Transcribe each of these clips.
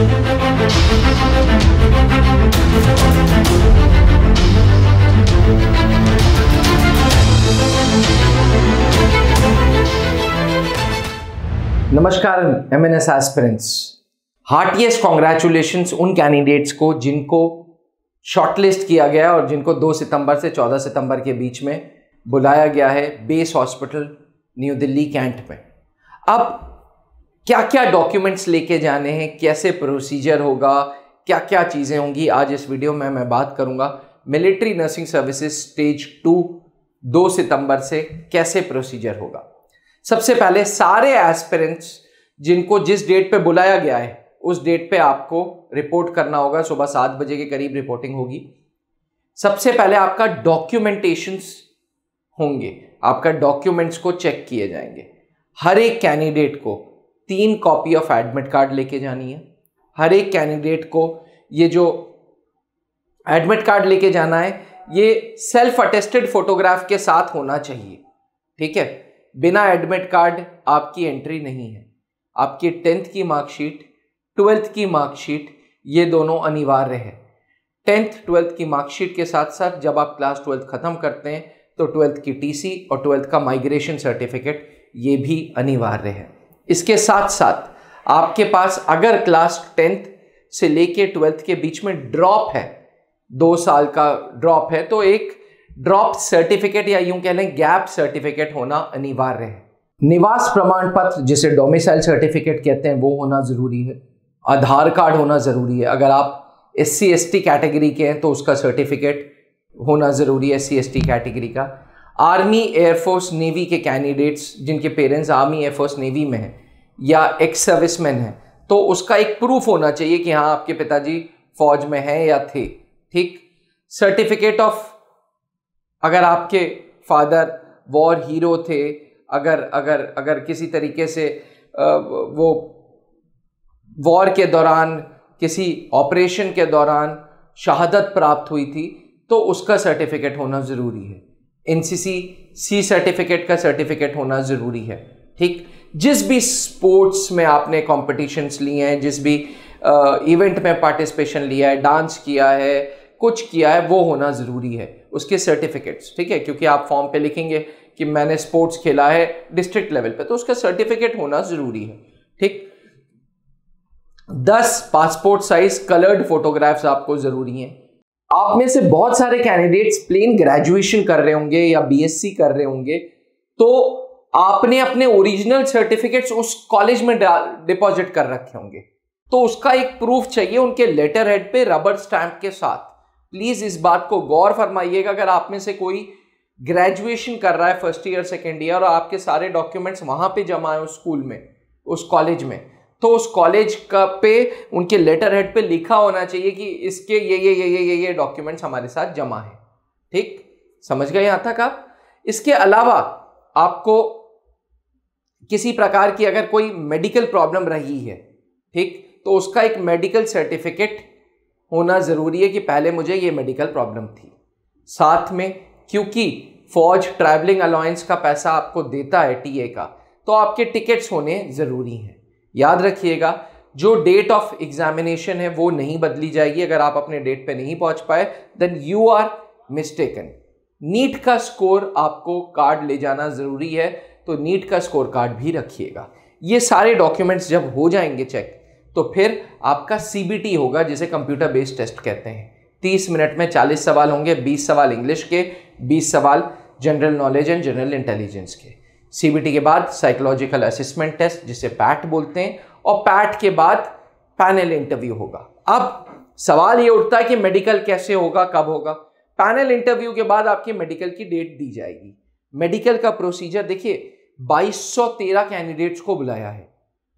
नमस्कार MNS aspirants, heartiest congratulations उन candidates को जिनको शॉर्टलिस्ट किया गया और जिनको 2 सितंबर से 14 सितंबर के बीच में बुलाया गया है base hospital new Delhi cantt में। अब क्या क्या डॉक्यूमेंट्स लेके जाने हैं, कैसे प्रोसीजर होगा, क्या क्या चीज़ें होंगी, आज इस वीडियो में मैं बात करूंगा। मिलिट्री नर्सिंग सर्विसेज स्टेज 2 सितंबर से कैसे प्रोसीजर होगा। सबसे पहले सारे एस्पिरेंट्स जिनको जिस डेट पे बुलाया गया है उस डेट पे आपको रिपोर्ट करना होगा। सुबह 7 बजे के करीब रिपोर्टिंग होगी। सबसे पहले आपका डॉक्यूमेंटेशंस होंगे, आपका डॉक्यूमेंट्स को चेक किए जाएंगे। हर एक कैंडिडेट को 3 कॉपी ऑफ एडमिट कार्ड लेके जानी है। हर एक कैंडिडेट को ये जो एडमिट कार्ड लेके जाना है ये सेल्फ अटेस्टेड फोटोग्राफ के साथ होना चाहिए, ठीक है। बिना एडमिट कार्ड आपकी एंट्री नहीं है। आपकी 10th की मार्कशीट, 12th की मार्कशीट, ये दोनों अनिवार्य है। 10th 12th की मार्कशीट के साथ साथ जब आप क्लास 12th खत्म करते हैं तो 12th की टीसी और 12th का माइग्रेशन सर्टिफिकेट ये भी अनिवार्य है। इसके साथ साथ आपके पास अगर क्लास 10th से लेके 12th के बीच में ड्रॉप है, 2 साल का ड्रॉप है, तो एक ड्रॉप सर्टिफिकेट या यूं कह लें गैप सर्टिफिकेट होना अनिवार्य है। निवास प्रमाण पत्र जिसे डोमिसाइल सर्टिफिकेट कहते हैं वो होना जरूरी है। आधार कार्ड होना जरूरी है। अगर आप SC ST कैटेगरी के हैं तो उसका सर्टिफिकेट होना जरूरी है, SC ST कैटेगरी का। आर्मी एयरफोर्स नेवी के कैंडिडेट्स जिनके पेरेंट्स आर्मी एयरफोर्स नेवी में हैं या एक्स सर्विसमैन हैं तो उसका एक प्रूफ होना चाहिए कि हाँ आपके पिताजी फौज में हैं या थे, ठीक। सर्टिफिकेट ऑफ, अगर आपके फादर वॉर हीरो थे, अगर किसी तरीके से वो वॉर के दौरान किसी ऑपरेशन के दौरान शहादत प्राप्त हुई थी तो उसका सर्टिफिकेट होना ज़रूरी है। NCC C सर्टिफिकेट का सर्टिफिकेट होना ज़रूरी है, ठीक। जिस भी स्पोर्ट्स में आपने कॉम्पिटिशन्स लिए हैं, जिस भी इवेंट में पार्टिसिपेशन लिया है, डांस किया है, कुछ किया है, वो होना ज़रूरी है उसके सर्टिफिकेट्स, ठीक है। क्योंकि आप फॉर्म पे लिखेंगे कि मैंने स्पोर्ट्स खेला है डिस्ट्रिक्ट लेवल पे तो उसका सर्टिफिकेट होना ज़रूरी है, ठीक। 10 पासपोर्ट साइज कलर्ड फोटोग्राफ्स आपको ज़रूरी हैं। आप में से बहुत सारे कैंडिडेट्स प्लेन ग्रेजुएशन कर रहे होंगे या BSc कर रहे होंगे तो आपने अपने ओरिजिनल सर्टिफिकेट्स उस कॉलेज में डिपॉजिट कर रखे होंगे तो उसका एक प्रूफ चाहिए उनके लेटर हेड पे रबर स्टैंप के साथ। प्लीज इस बात को गौर फरमाइएगा। अगर आप में से कोई ग्रेजुएशन कर रहा है फर्स्ट ईयर सेकेंड ईयर और आपके सारे डॉक्यूमेंट्स वहां पे जमा है उस स्कूल में, उस कॉलेज में, तो उस कॉलेज का पे उनके लेटर हेड पे लिखा होना चाहिए कि इसके ये डॉक्यूमेंट्स हमारे साथ जमा है, ठीक। समझ गए यहां तक आप। इसके अलावा आपको किसी प्रकार की अगर कोई मेडिकल प्रॉब्लम रही है, ठीक, तो उसका एक मेडिकल सर्टिफिकेट होना जरूरी है कि पहले मुझे ये मेडिकल प्रॉब्लम थी। साथ में क्योंकि फौज ट्रैवलिंग अलाउंस का पैसा आपको देता है TA का, तो आपके टिकट्स होने जरूरी हैं। याद रखिएगा जो डेट ऑफ एग्जामिनेशन है वो नहीं बदली जाएगी। अगर आप अपने डेट पे नहीं पहुंच पाए then you are mistaken. NEET का स्कोर आपको कार्ड ले जाना जरूरी है तो नीट का स्कोर कार्ड भी रखिएगा। ये सारे डॉक्यूमेंट्स जब हो जाएंगे चेक तो फिर आपका CBT होगा जिसे कंप्यूटर बेस्ड टेस्ट कहते हैं। 30 मिनट में 40 सवाल होंगे, 20 सवाल इंग्लिश के, 20 सवाल general knowledge and general intelligence के। CBT के बाद साइकोलॉजिकल असेसमेंट टेस्ट जिसे PAT बोलते हैं और PAT के बाद पैनल इंटरव्यू होगा। अब सवाल ये उठता है कि मेडिकल कैसे होगा, कब होगा। पैनल इंटरव्यू के बाद आपकी मेडिकल की डेट दी जाएगी। मेडिकल का प्रोसीजर देखिए, 2213 कैंडिडेट्स को बुलाया है।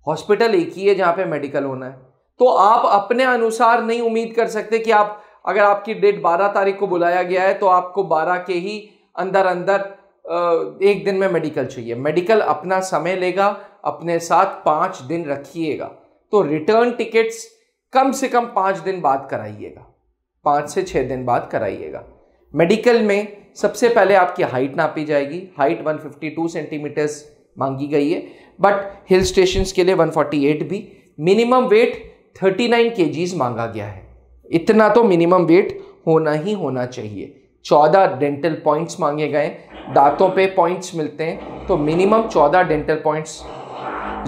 हॉस्पिटल एक ही है जहां पे मेडिकल होना है, तो आप अपने अनुसार नहीं उम्मीद कर सकते कि आप, अगर आपकी डेट 12 तारीख को बुलाया गया है तो आपको 12 के ही अंदर एक दिन में मेडिकल चाहिए। मेडिकल अपना समय लेगा, अपने साथ 5 दिन रखिएगा। तो रिटर्न टिकट्स कम से कम 5 दिन बाद कराइएगा, 5 से 6 दिन बाद कराइएगा। मेडिकल में सबसे पहले आपकी हाइट नापी जाएगी। हाइट 152 सेंटीमीटर्स मांगी गई है, बट हिल स्टेशंस के लिए 148 भी। मिनिमम वेट 39 kgs मांगा गया है। इतना तो मिनिमम वेट होना चाहिए। 14 डेंटल पॉइंट्स मांगे गए, दांतों पे पॉइंट्स मिलते हैं तो मिनिमम 14 डेंटल पॉइंट्स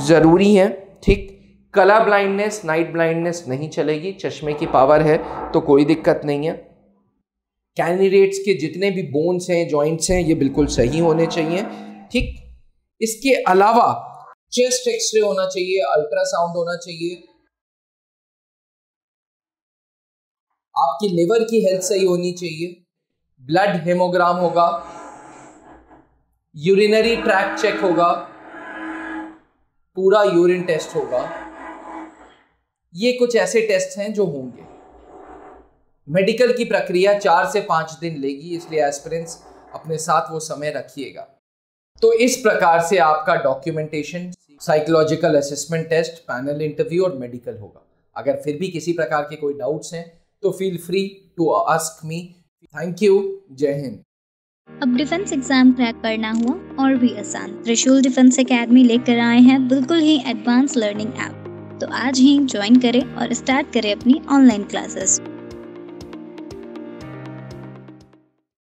ज़रूरी हैं। ठीक, कलर ब्लाइंडनेस, नाइट ब्लाइंडनेस नहीं चलेगी, चश्मे की पावर है तो कोई दिक्कत नहीं है। कैंडिडेट्स के जितने भी बोन्स हैं, जॉइंट्स हैं, ये बिल्कुल सही होने चाहिए। ठीक, इसके अलावा चेस्ट एक्सरे होना चाहिए, अल्ट्रासाउंड होना चाहिए, आपकी लिवर की हेल्थ सही होनी चाहिए, ब्लड हेमोग्राम होगा, यूरिनरी ट्रैक्ट चेक होगा, पूरा यूरिन टेस्ट होगा। ये कुछ ऐसे टेस्ट हैं जो होंगे। मेडिकल की प्रक्रिया 4 से 5 दिन लेगी, इसलिए एस्पिरेंट्स अपने साथ वो समय रखिएगा। तो इस प्रकार से आपका documentation, psychological assessment test, panel interview और मेडिकल होगा। अगर फिर भी किसी प्रकार के कोई डाउट्स हैं तो feel free to ask me. Thank you. जय हिंद। अब डिफेंस एग्जाम क्रैक करना हुआ और भी आसान, त्रिशूल डिफेंस एकेडमी लेकर आए हैं बिल्कुल ही एडवांस लर्निंग ऐप। तो आज ही ज्वाइन करें और स्टार्ट करें अपनी ऑनलाइन क्लासेस।